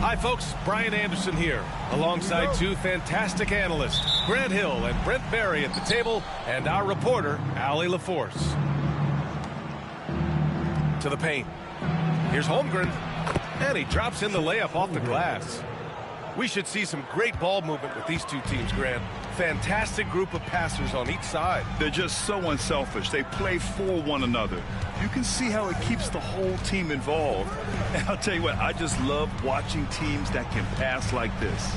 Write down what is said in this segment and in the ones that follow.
Hi, folks. Brian Anderson here, alongside two fantastic analysts, Grant Hill and Brent Barry at the table, and our reporter, Allie LaForce. To the paint. Here's Holmgren, and he drops in the layup off the glass. We should see some great ball movement with these two teams, Grant. Fantastic group of passers on each side. They're just so unselfish. They play for one another. You can see how it keeps the whole team involved. And I'll tell you what, I just love watching teams that can pass like this.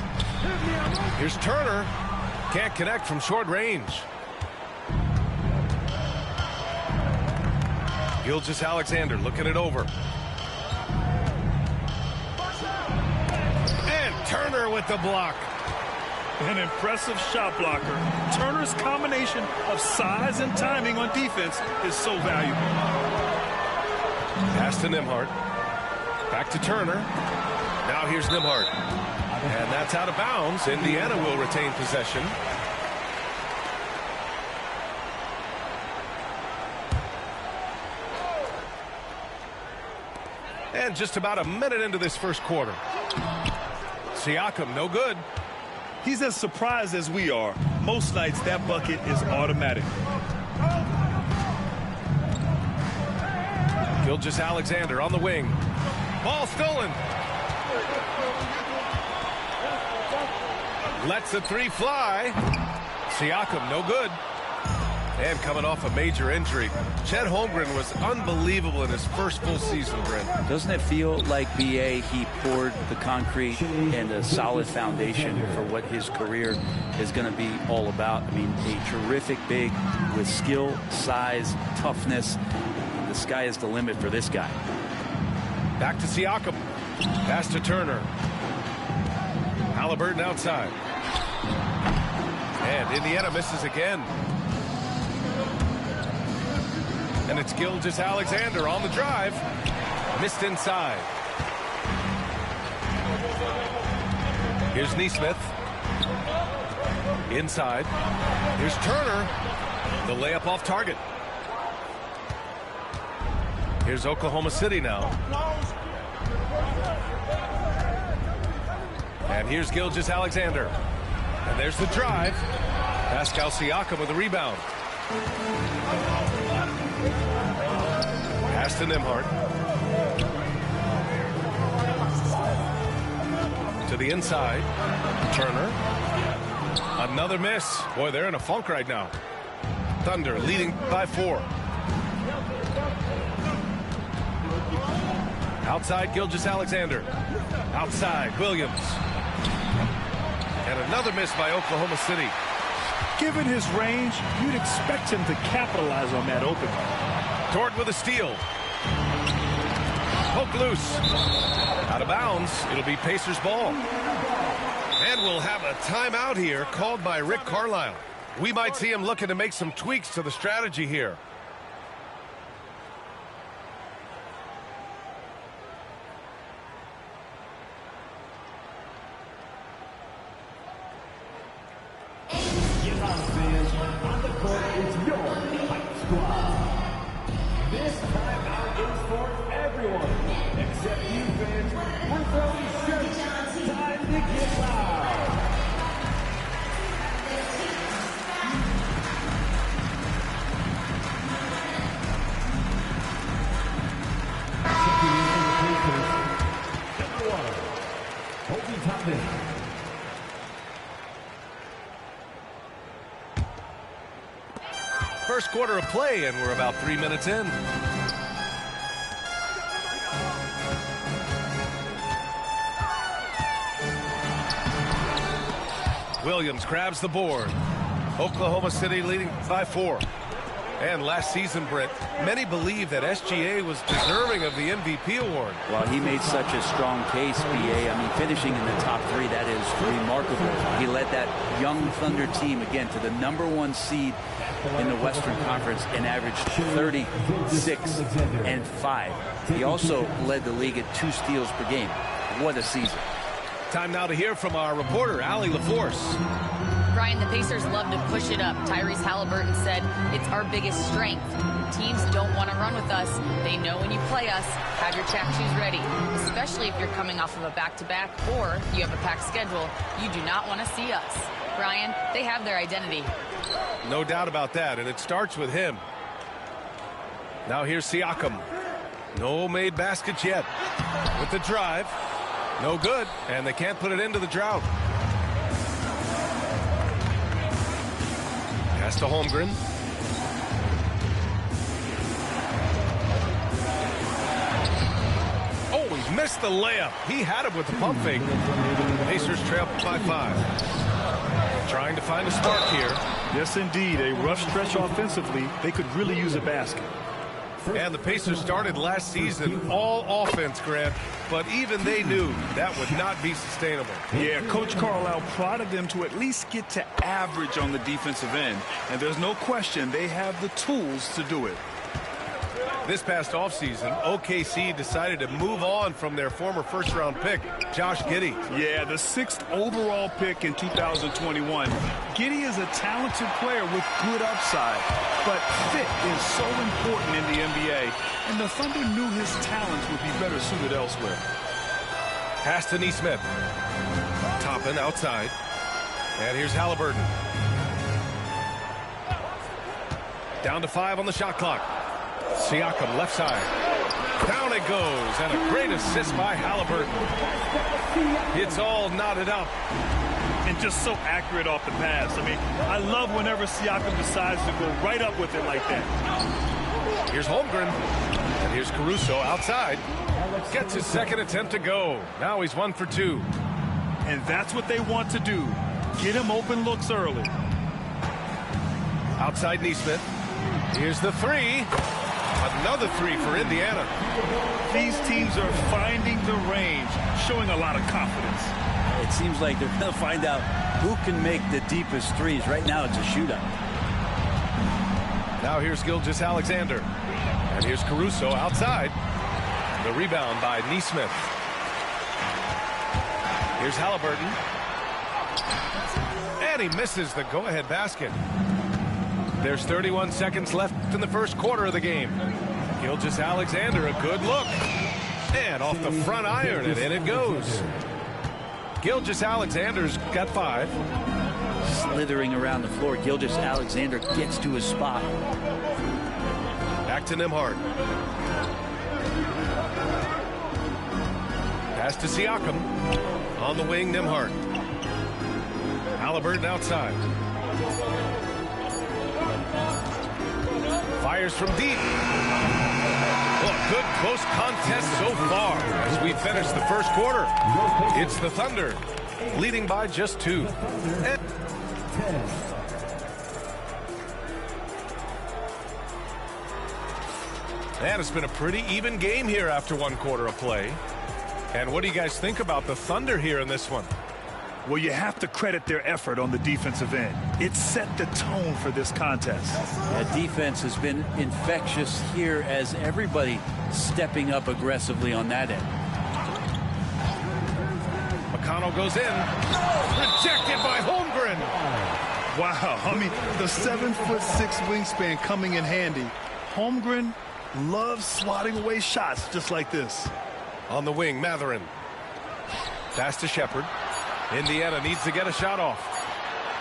Here's Turner. Can't connect from short range. Gilgeous-Alexander looking it over. And Turner with the block. An impressive shot blocker. Turner's combination of size and timing on defense is so valuable. Pass to Nembhard. Back to Turner. Now here's Nembhard. And that's out of bounds. Indiana will retain possession. And just about a minute into this first quarter. Siakam, no good. He's as surprised as we are. Most nights, that bucket is automatic. Gilgeous-Alexander on the wing. Ball stolen. Lets the three fly. Siakam, no good. And coming off a major injury, Chet Holmgren was unbelievable in his first full season, Brent. Doesn't it feel like, B.A., he poured the concrete and a solid foundation for what his career is going to be all about? I mean, a terrific big with skill, size, toughness. The sky is the limit for this guy. Back to Siakam. Pass to Turner. Halliburton outside. And Indiana misses again. And it's Gilgeous-Alexander on the drive. Missed inside. Here's Nesmith. Inside. Here's Turner. The layup off target. Here's Oklahoma City now. And here's Gilgeous-Alexander. And there's the drive. Pascal Siakam with the rebound. Pass to Nembhard. To the inside. Turner. Another miss. Boy, they're in a funk right now. Thunder leading by 4. Outside Gilgeous-Alexander. Outside Williams. And another miss by Oklahoma City. Given his range, you'd expect him to capitalize on that opening. Dort with a steal. Poke loose. Out of bounds. It'll be Pacers ball. And we'll have a timeout here called by Rick Carlisle. We might see him looking to make some tweaks to the strategy here. First quarter of play, and we're about 3 minutes in. Williams grabs the board. Oklahoma City leading by 4. And last season, Brent, many believe that SGA was deserving of the MVP award. Well, he made such a strong case, B.A. I mean, finishing in the top 3, that is remarkable. He led that young Thunder team, again, to the #1 seed in the Western Conference and averaged 36 and 5. He also led the league at 2 steals per game. What a season. Time now to hear from our reporter, Allie LaForce. Brian, the Pacers love to push it up. Tyrese Halliburton said, "It's our biggest strength. Teams don't want to run with us. They know when you play us, have your tap shoes ready, especially if you're coming off of a back-to-back or you have a packed schedule. You do not want to see us." Brian, they have their identity. No doubt about that, and it starts with him. Now here's Siakam. No made baskets yet. With the drive. No good, and they can't put it into the drought. Pass to Holmgren. Oh, he missed the layup. He had it with the pump fake. Pacers trail by 5. Trying to find a spark here. Yes, indeed. A rough stretch offensively. They could really use a basket. And the Pacers started last season all offense, Grant, but even they knew that would not be sustainable. Yeah, Coach Carlisle prodded them to at least get to average on the defensive end. And there's no question they have the tools to do it. This past offseason, OKC decided to move on from their former first-round pick, Josh Giddey. Yeah, the 6th overall pick in 2021. Giddey is a talented player with good upside, but fit is so important in the NBA, and the Thunder knew his talents would be better suited elsewhere. Pass to Nesmith. Toppin outside. And here's Halliburton. Down to 5 on the shot clock. Siakam left side. Down it goes, and a great assist by Halliburton. It's all knotted up. And just so accurate off the pass. I mean, I love whenever Siakam decides to go right up with it like that. Here's Holmgren. And here's Caruso outside. Gets his second attempt to go. Now he's 1 for 2. And that's what they want to do. Get him open looks early. Outside Nesmith. Here's the 3. Another 3 for Indiana. These teams are finding the range, showing a lot of confidence. It seems like they're going to find out who can make the deepest threes. Right now it's a shootout. Now here's Gilgeous-Alexander. And here's Caruso outside. The rebound by Nesmith. Here's Halliburton. And he misses the go-ahead basket. There's 31 seconds left in the first quarter of the game. Gilgeous-Alexander, a good look. And off the front iron, and in it goes. Gilgeous-Alexander's got 5. Slithering around the floor, Gilgeous-Alexander gets to his spot. Back to Nembhard. Pass to Siakam. On the wing, Nembhard. Halliburton outside. Fires from deep. Well, good close contest so far as we finish the first quarter. It's the Thunder leading by just 2. And it's been a pretty even game here after 1 quarter of play. And what do you guys think about the Thunder here in this one? Well, you have to credit their effort on the defensive end. It set the tone for this contest. That defense has been infectious here as everybody stepping up aggressively on that end. McConnell goes in. Rejected by Holmgren. Wow, I mean, the 7'6" wingspan coming in handy. Holmgren loves swatting away shots just like this. On the wing, Mathurin. Pass to Shepherd. Indiana needs to get a shot off.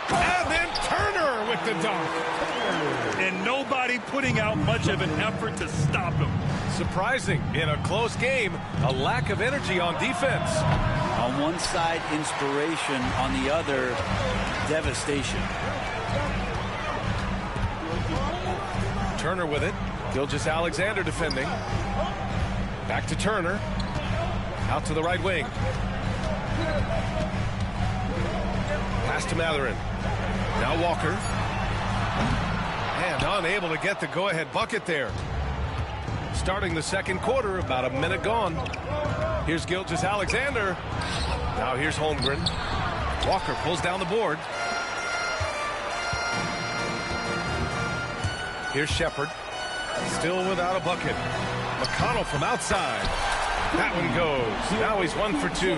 And then Turner with the dunk. And nobody putting out much of an effort to stop him. Surprising in a close game, a lack of energy on defense. On one side, inspiration. On the other, devastation. Turner with it. Gilgeous-Alexander defending. Back to Turner. Out to the right wing. Pass to Mathurin. Now Walker. And unable to get the go-ahead bucket there. Starting the second quarter, about a minute gone. Here's Gilgeous-Alexander. Now here's Holmgren. Walker pulls down the board. Here's Shepherd. Still without a bucket. McConnell from outside. That one goes. Now he's 1 for 2.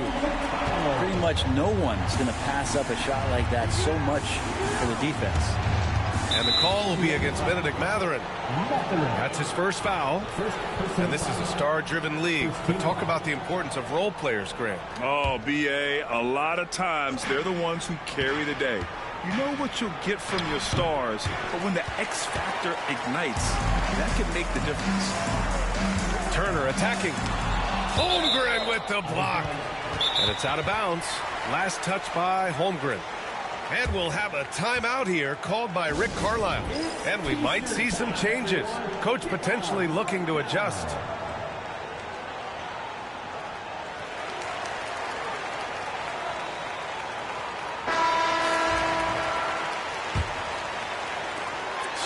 Pretty much no one's going to pass up a shot like that so much for the defense. And the call will be against Bennedict Mathurin. That's his first foul. And this is a star-driven league. But talk about the importance of role players, Grant. Oh, B.A., a lot of times they're the ones who carry the day. You know what you'll get from your stars, but when the X factor ignites, that can make the difference. Turner attacking. Holmgren with the block. And it's out of bounds. Last touch by Holmgren. And we'll have a timeout here called by Rick Carlisle. And we might see some changes. Coach potentially looking to adjust.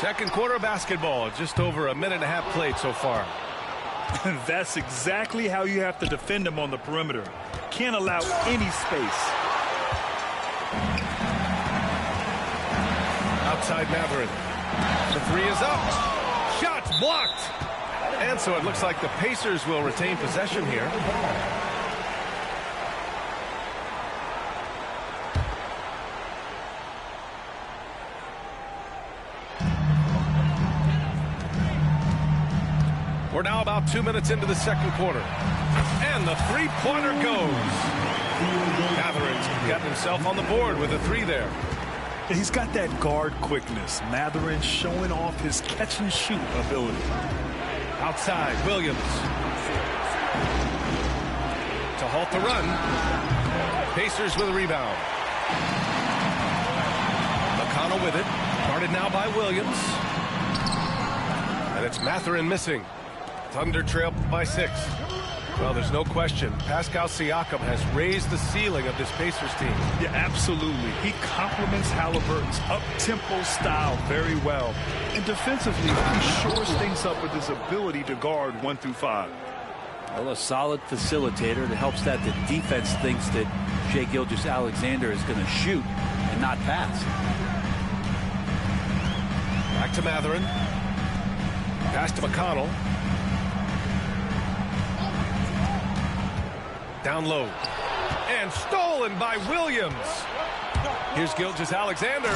Second quarter basketball, just over a minute and a half played so far. That's exactly how you have to defend him on the perimeter. Can't allow any space. Outside Mathurin. The three is up. Shots blocked. And so it looks like the Pacers will retain possession here. We're now about 2 minutes into the second quarter. And the three-pointer goes. Matherin's gotten himself on the board with a three there. He's got that guard quickness. Mathurin showing off his catch-and-shoot ability. Outside, Williams. To halt the run. Pacers with a rebound. McConnell with it. Guarded now by Williams. And it's Mathurin missing. Thunder trail by 6. Well, there's no question. Pascal Siakam has raised the ceiling of this Pacers team. Yeah, absolutely. He complements Halliburton's up-tempo style very well. And defensively, he shores things up with his ability to guard 1 through 5. Well, a solid facilitator that helps that the defense thinks that Shai Gilgeous-Alexander is going to shoot and not pass. Back to Mathurin. Pass to McConnell. Down low. And stolen by Williams. Here's Gilgeous-Alexander.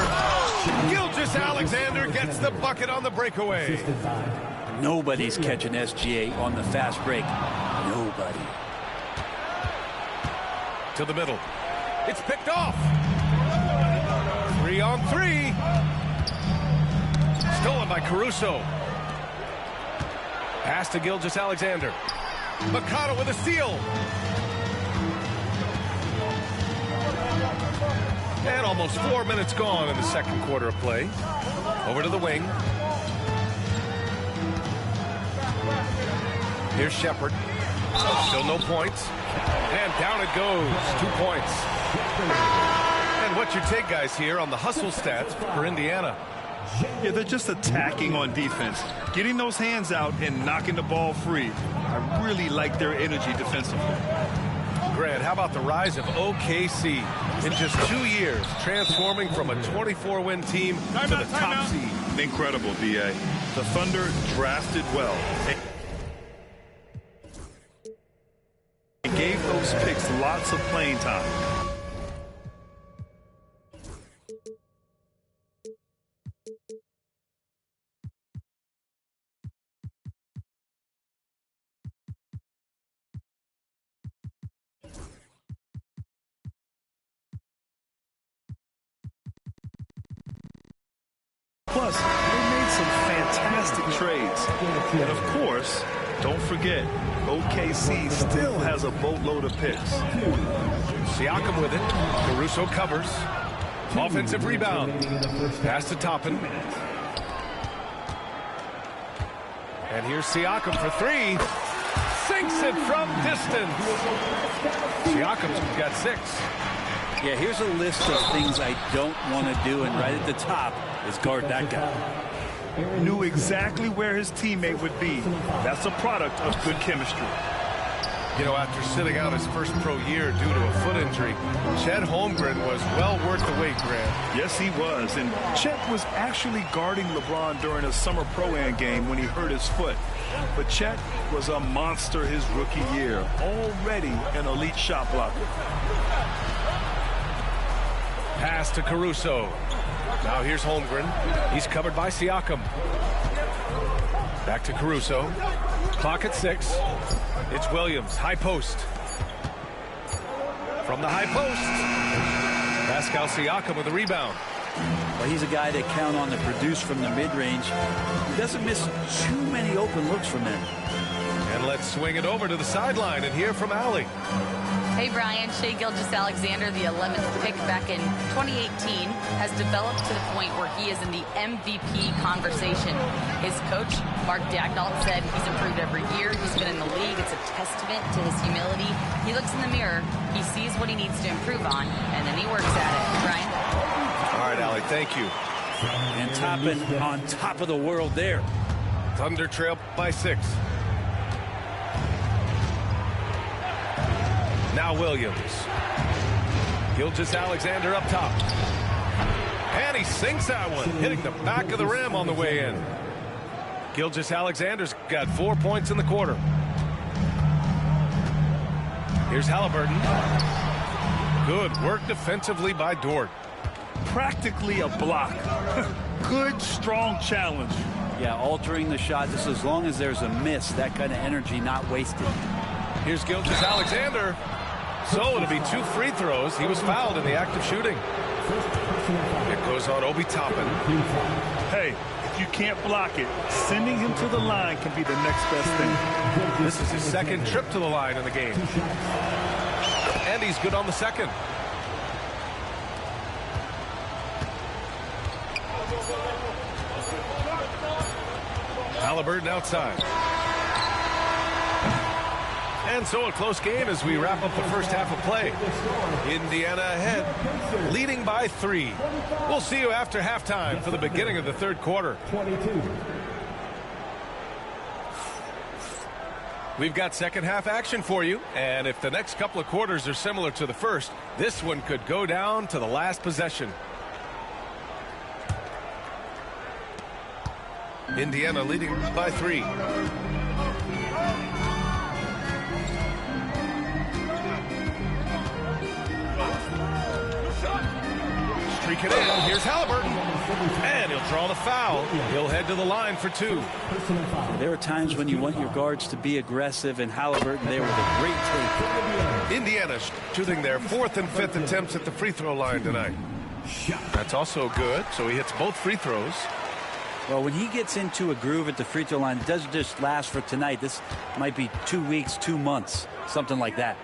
Gilgeous-Alexander gets the bucket on the breakaway. Nobody's catching SGA on the fast break. Nobody. To the middle. It's picked off. 3-on-3. Stolen by Caruso. Pass to Gilgeous-Alexander. McConnell with a steal. And almost 4 minutes gone in the second quarter of play. Over to the wing. Here's Shepherd. Still no points. And down it goes. 2 points. And what's your take, guys, here on the hustle stats for Indiana? Yeah, they're just attacking on defense. Getting those hands out and knocking the ball free. I really like their energy defensively. Grant, how about the rise of OKC in just 2 years, transforming from a 24-win team to the top seed? Incredible, D.A. The Thunder drafted well. It gave those picks lots of playing time. Plus, they made some fantastic trades. And of course, don't forget, OKC still has a boatload of picks. Siakam with it. Caruso covers. Offensive rebound. Pass to Toppin. And here's Siakam for 3. Sinks it from distance. Siakam's got 6. Yeah, here's a list of things I don't want to do, and right at the top is guard that guy. Knew exactly where his teammate would be. That's a product of good chemistry. You know, after sitting out his first pro year due to a foot injury, Chet Holmgren was well worth the wait, Grant. Yes, he was. And Chet was actually guarding LeBron during a summer pro-am game when he hurt his foot. But Chet was a monster his rookie year, already an elite shot blocker. Pass to Caruso. Now here's Holmgren. He's covered by Siakam. Back to Caruso. Clock at 6. It's Williams, high post. From the high post, Pascal Siakam with a rebound. Well, he's a guy that count on to produce from the mid-range. He doesn't miss too many open looks from him. And let's swing it over to the sideline and hear from Allie. Hey, Brian. Shai Gilgeous-Alexander, the 11th pick back in 2018, has developed to the point where he is in the MVP conversation. His coach, Mark Daigneault, said he's improved every year. He's been in the league. It's a testament to his humility. He looks in the mirror, he sees what he needs to improve on, and then he works at it. Brian? All right, Allie, thank you. And Toppin on top of the world there. Thunder trail by 6. Now Williams. Gilgeous-Alexander up top. And he sinks that one, hitting the back of the rim on the way in. Gilgeous-Alexander's got 4 points in the quarter. Here's Halliburton. Good work defensively by Dort. Practically a block. Good, strong challenge. Yeah, altering the shot just as long as there's a miss, that kind of energy not wasted. Here's Gilgeous-Alexander. So it'll be 2 free throws. He was fouled in the act of shooting. It goes on Obi Toppin. Hey, if you can't block it, sending him to the line can be the next best thing. This is his second trip to the line in the game. And he's good on the second. Halliburton outside. And so a close game as we wrap up the first half of play. Indiana ahead, leading by 3. We'll see you after halftime for the beginning of the third quarter. We've got second half action for you, and if the next couple of quarters are similar to the first, this one could go down to the last possession. Indiana leading by 3. Streak it in. Here's Halliburton. And he'll draw the foul. He'll head to the line for 2. There are times when you want your guards to be aggressive, and Halliburton there with a great take. Indiana shooting their 4th and 5th attempts at the free throw line tonight. That's also good, so he hits both free throws. Well, when he gets into a groove at the free throw line, it doesn't just last for tonight. This might be 2 weeks, 2 months, something like that.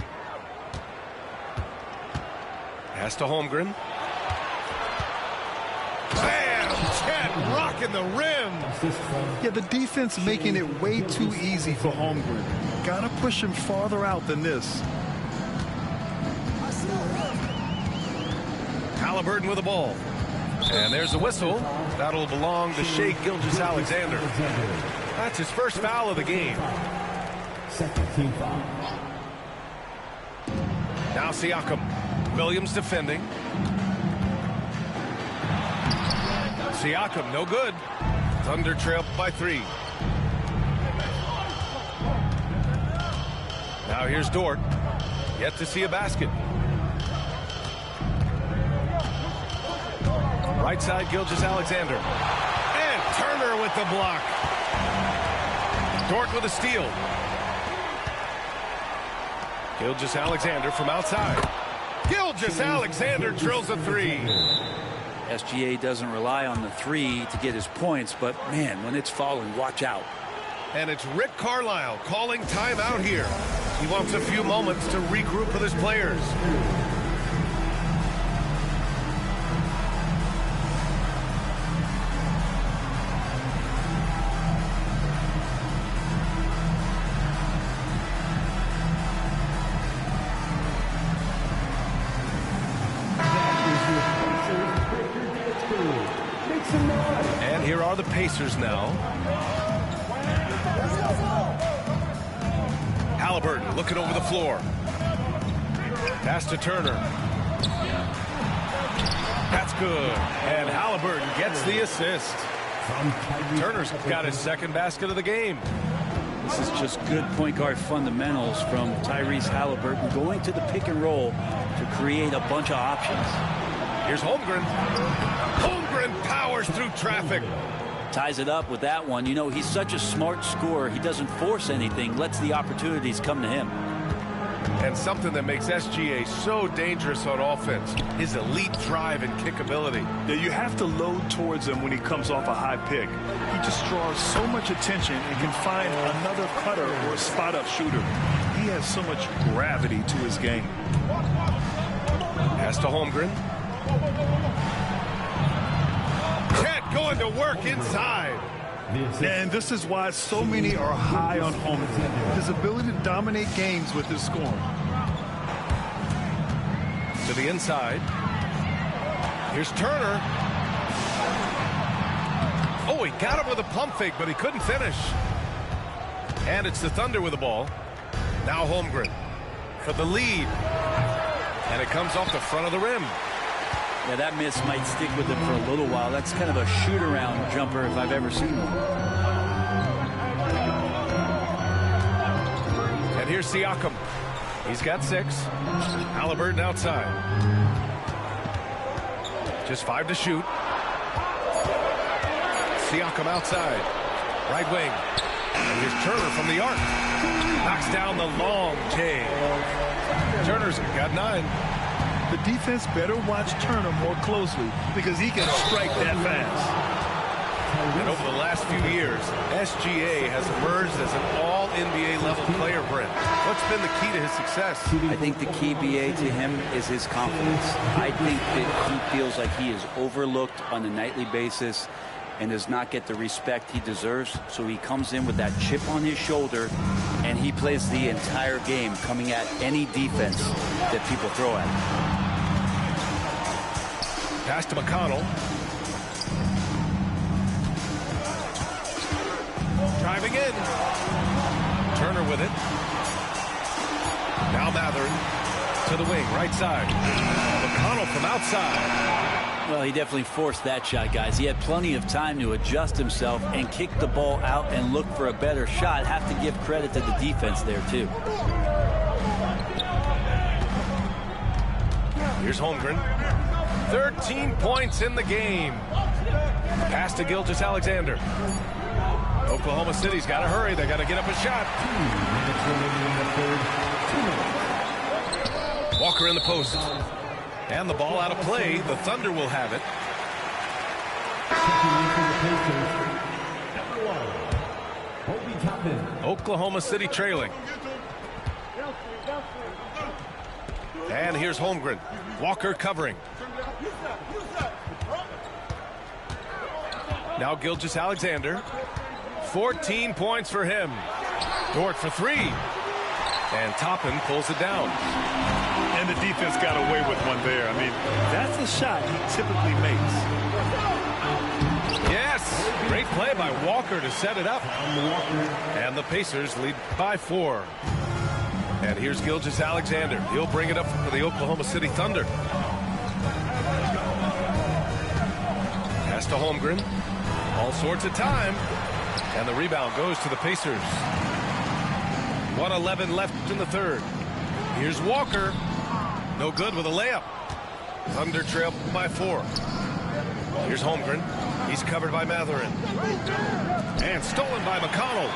Pass to Holmgren. Bam! Chet rocking the rim. Yeah, the defense making it way too easy for Holmgren. Gotta push him farther out than this. Halliburton with the ball. And there's a whistle. That'll belong to Shai Gilgeous-Alexander. That's his first foul of the game. Second team foul. Now Siakam. Williams defending. Siakam, no good. Thunder trail by 3. Now here's Dort. Yet to see a basket. Right side, Gilgeous-Alexander. And Turner with the block. Dort with a steal. Gilgeous-Alexander from outside. Gilgeous-Alexander drills a 3. SGA doesn't rely on the 3 to get his points, but man, when it's falling, watch out. And it's Rick Carlisle calling timeout here. He wants a few moments to regroup with his players. And here are the Pacers now. Halliburton looking over the floor. Pass to Turner. That's good. And Halliburton gets the assist. Turner's got his second basket of the game. This is just good point guard fundamentals from Tyrese Halliburton, going to the pick and roll to create a bunch of options. Here's Holmgren. Holmgren powers through traffic. Ties it up with that one. You know, he's such a smart scorer. He doesn't force anything, lets the opportunities come to him. And something that makes SGA so dangerous on offense, his elite drive and kick ability. Yeah, you have to load towards him when he comes off a high pick. He just draws so much attention and can find another cutter or a spot-up shooter. He has so much gravity to his game. Pass to Holmgren. Chet going to work inside. And this is why so many are high on Holmgren. His ability to dominate games with his scoring. To the inside. Here's Turner. Oh, he got him with a pump fake, but he couldn't finish. And it's the Thunder with the ball. Now Holmgren for the lead. And it comes off the front of the rim. Yeah, that miss might stick with him for a little while. That's kind of a shoot-around jumper if I've ever seen one. And here's Siakam. He's got 6. Halliburton outside. Just 5 to shoot. Siakam outside. Right wing. And here's Turner from the arc. Knocks down the long J. Turner's got 9. The defense better watch Turner more closely because he can strike that fast. And over the last few years, SGA has emerged as an all-NBA level player, Brent. What's been the key to his success? I think the key, BA, to him is his confidence. I think that he feels like he is overlooked on a nightly basis and does not get the respect he deserves. So he comes in with that chip on his shoulder, and he plays the entire game coming at any defense that people throw at him. Pass to McConnell. Driving in. Turner with it. Now Matherin to the wing, right side. McConnell from outside. Well, he definitely forced that shot, guys. He had plenty of time to adjust himself and kick the ball out and look for a better shot. Have to give credit to the defense there, too. Here's Holmgren. 13 points in the game. Pass to Gilgeous-Alexander. Oklahoma City's got to hurry. They got to get up a shot. Walker in the post. And the ball out of play. The Thunder will have it. Oklahoma City trailing. And here's Holmgren. Walker covering. Now Gilgeous-Alexander. 14 points for him. Dort for 3. And Toppin pulls it down. And the defense got away with one there. I mean, that's a shot he typically makes. Yes! Great play by Walker to set it up. And the Pacers lead by 4. And here's Gilgeous-Alexander. He'll bring it up for the Oklahoma City Thunder. Pass to Holmgren. All sorts of time. And the rebound goes to the Pacers. 1:11 left in the third. Here's Walker. No good with a layup. Thunder trail by 4. Here's Holmgren. He's covered by Matherin. And stolen by McConnell.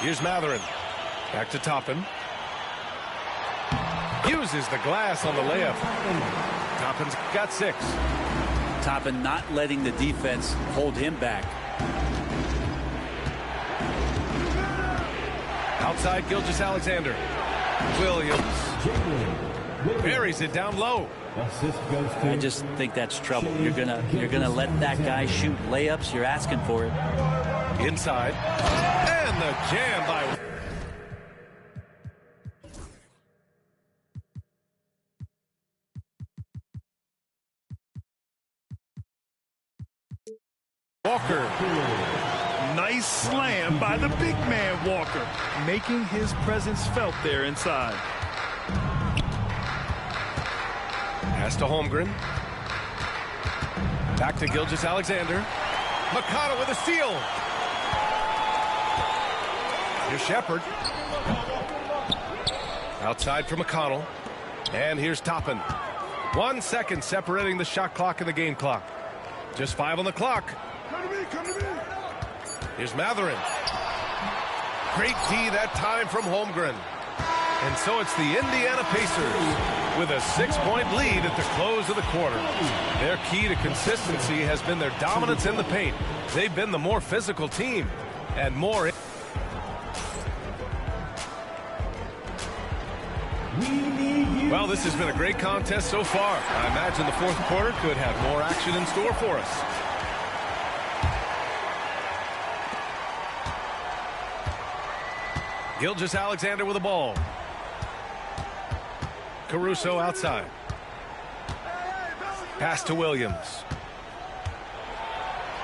Here's Matherin. Back to Toppin. Uses the glass on the layup. Toppin's got 6. Toppin not letting the defense hold him back. Outside Gilgeous-Alexander. Williams. Buries it down low. I just think that's trouble. You're gonna let that guy shoot layups. You're asking for it. Inside. And the jam by... Walker. Nice slam by the big man, Walker, making his presence felt there inside. Pass to Holmgren. Back to Gilgeous-Alexander. McConnell with a steal. Here's Shepard. Outside for McConnell. And here's Toppin. 1 second separating the shot clock and the game clock. Just 5 on the clock. Come to me, come to me. Here's Mathurin. Great D that time from Holmgren. And so it's the Indiana Pacers with a 6-point lead at the close of the quarter. Their key to consistency has been their dominance in the paint. They've been the more physical team and more. Well, this has been a great contest so far. I imagine the fourth quarter could have more action in store for us. Gilgeous-Alexander with the ball. Caruso outside. Pass to Williams.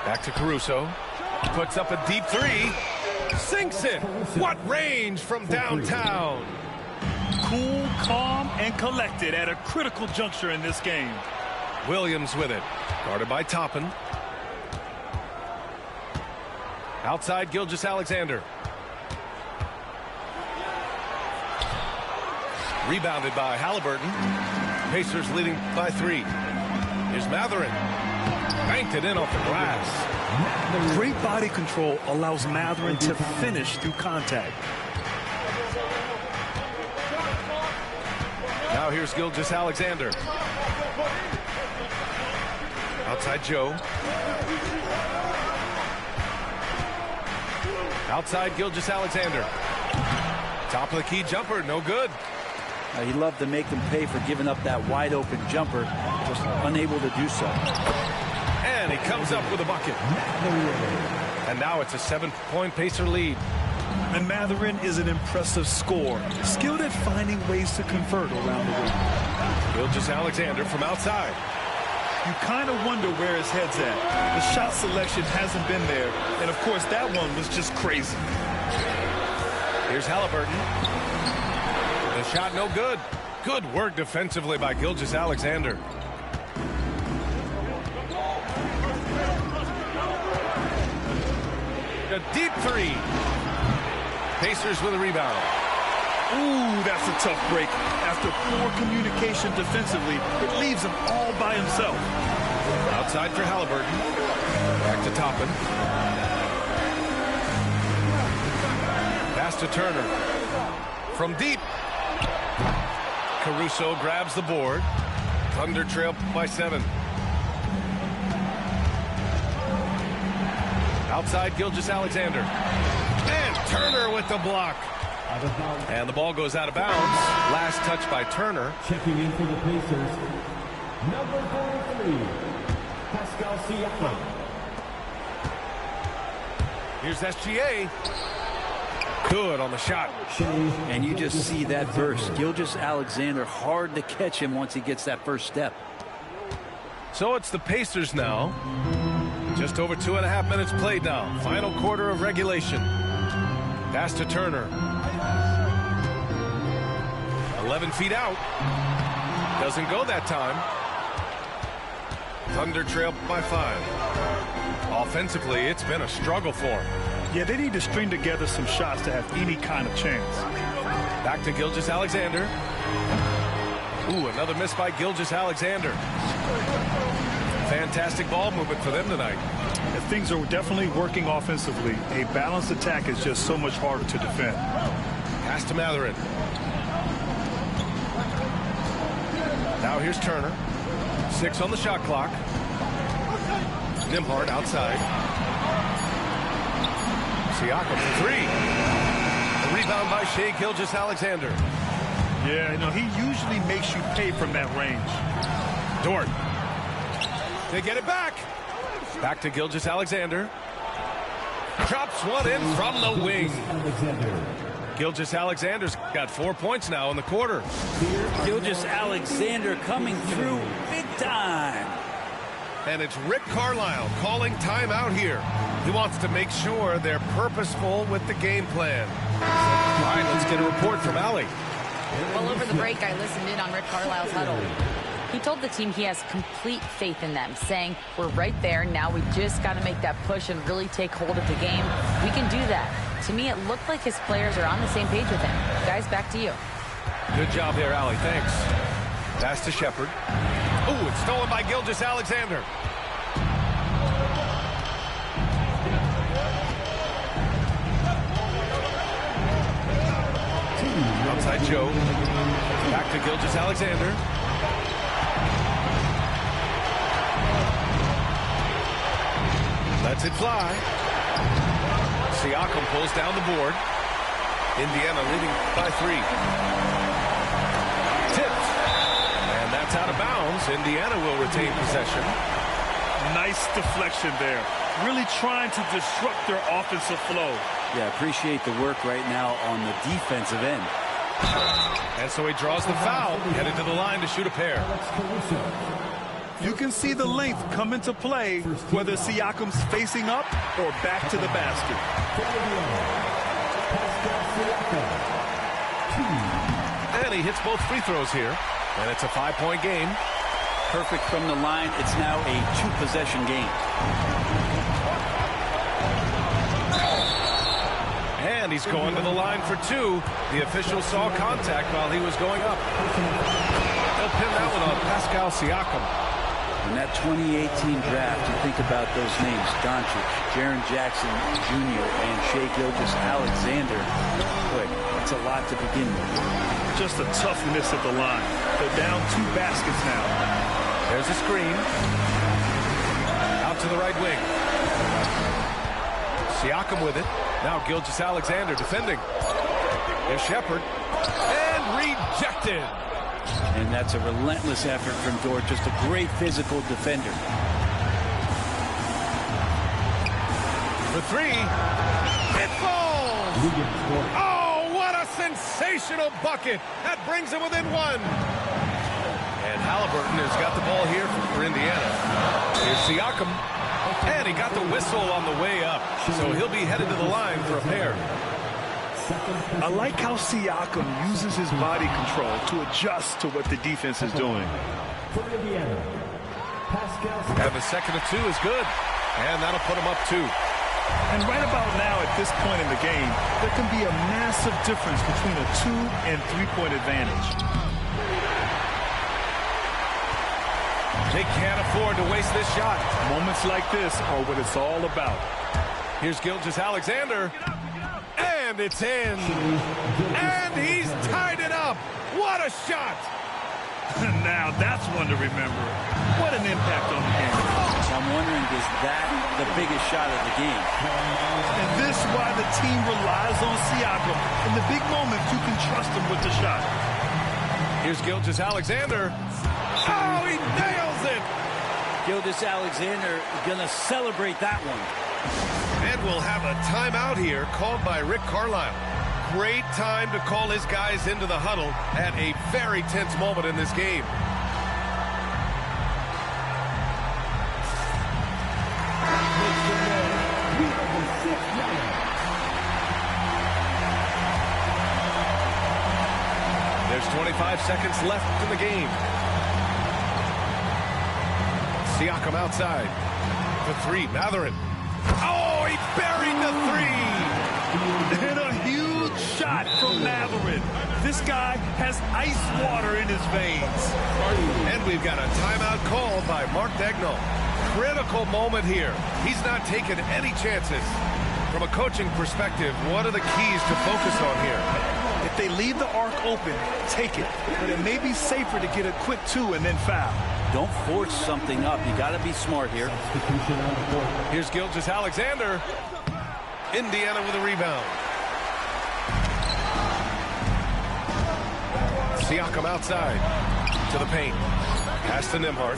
Back to Caruso. Puts up a deep three. Sinks it. What range from downtown. Cool, calm, and collected at a critical juncture in this game. Williams with it. Guarded by Toppin. Outside Gilgeous-Alexander. Rebounded by Halliburton. Pacers leading by 3. Here's Mathurin. Banked it in off the glass. Great body control allows Mathurin to finish through contact. Now here's Gilgeous-Alexander. Outside Joe. Outside Gilgeous-Alexander. Top of the key jumper, no good. He loved to make them pay for giving up that wide open jumper, just unable to do so. And he comes up with a bucket. And now it's a 7-point Pacer lead. And Mathurin is an impressive scorer, skilled at finding ways to convert around the rim. Gilgeous-Alexander from outside. You kind of wonder where his head's at. The shot selection hasn't been there, and of course that one was just crazy. Here's Halliburton. The shot no good. Good work defensively by Gilgeous-Alexander. A deep three. Pacers with a rebound. Ooh, that's a tough break. After poor communication defensively, it leaves him all by himself. Outside for Halliburton. Back to Toppin. Pass to Turner. From deep. Caruso grabs the board. Thunder trail by 7. Outside Gilgeous-Alexander. And Turner with the block. And the ball goes out of bounds. Last touch by Turner. Checking in for the Pacers, number 43, Pascal Siakam. Here's SGA. Good on the shot. And you just see that burst. Gilgeous-Alexander, hard to catch him once he gets that first step. So it's the Pacers now. Just over 2.5 minutes played now. Final quarter of regulation. Pass to Turner. 11 feet out. Doesn't go that time. Thunder trail by 5. Offensively, it's been a struggle for them. Yeah, they need to string together some shots to have any kind of chance. Back to Gilgeous-Alexander. Ooh, another miss by Gilgeous-Alexander. Fantastic ball movement for them tonight. And things are definitely working offensively. A balanced attack is just so much harder to defend. Pass to Mathurin. Now here's Turner. 6 on the shot clock. Nembhard outside. Siakam for 3. A rebound by Shai Gilgeous-Alexander. Yeah, no, he usually makes you pay from that range. Dort. They get it back. Back to Gilgeous-Alexander. Drops one in from the wing. Gilgeous-Alexander's got 4 points now in the quarter. Gilgeous-Alexander coming through big time. And it's Rick Carlisle calling timeout here. He wants to make sure they're purposeful with the game plan. All right, let's get a report from Allie. Well, over the break, I listened in on Rick Carlisle's huddle. He told the team he has complete faith in them, saying, we're right there. Now we just got to make that push and really take hold of the game. We can do that. To me, it looked like his players are on the same page with him. Guys, back to you. Good job there, Allie. Thanks. Pass to Shepard. Ooh, it's stolen by Gilgeous-Alexander. Outside Joe. Back to Gilgeous-Alexander. Lets it fly. Siakam pulls down the board. Indiana leading by 3. Tipped. And that's out of bounds. Indiana will retain possession. Nice deflection there. Really trying to disrupt their offensive flow. Yeah, appreciate the work right now on the defensive end. And so he draws the foul, headed to the line to shoot a pair. You can see the length come into play, whether Siakam's facing up or back to the basket. And he hits both free throws here. And it's a 5-point game. Perfect from the line. It's now a 2-possession game. And he's going to the line for 2. The official saw contact while he was going up. They'll pin that one on Pascal Siakam. In that 2018 draft, you think about those names, Doncic, Jaren Jackson Jr., and Shai Gilgeous-Alexander. Boy, that's a lot to begin with. Just a tough miss at the line. They're down 2 baskets now. There's a screen. Out to the right wing. Siakam with it. Now Gilgeous-Alexander defending. There's Shepard. And rejected. And that's a relentless effort from Dort. Just a great physical defender. For 3. It falls! Oh, what a sensational bucket! That brings him within 1. And Halliburton has got the ball here for Indiana. Here's Siakam. And he got the whistle on the way up. So he'll be headed to the line for a pair. I like how Siakam uses his body control to adjust to what the defense is doing. And the second of 2 is good. And that'll put him up 2. And right about now, at this point in the game, there can be a massive difference between a 2- and 3-point advantage. They can't afford to waste this shot. Moments like this are what it's all about. Here's Gilgeous-Alexander. And it's in. And he's tied it up. What a shot. Now that's one to remember. What an impact on the game. So I'm wondering, is that the biggest shot of the game? And this is why the team relies on Siakam. In the big moments, you can trust him with the shot. Here's Gilgeous-Alexander. Oh, he nails it. Gilgeous-Alexander going to celebrate that one. And we'll have a timeout here called by Rick Carlisle. Great time to call his guys into the huddle at a very tense moment in this game. There's 25 seconds left in the game. Siakam outside. For 3, Mathurin. Oh, he buried the 3! And a huge shot from Mathurin. This guy has ice water in his veins. And we've got a timeout called by Mark Daigneault. Critical moment here. He's not taking any chances. From a coaching perspective, what are the keys to focus on here? If they leave the arc open, take it. But it may be safer to get a quick 2 and then foul. Don't force something up. You got to be smart here. Here's Gilgeous-Alexander. Indiana with a rebound. Siakam outside to the paint. Pass to Nembhard.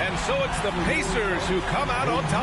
And so it's the Pacers who come out on top.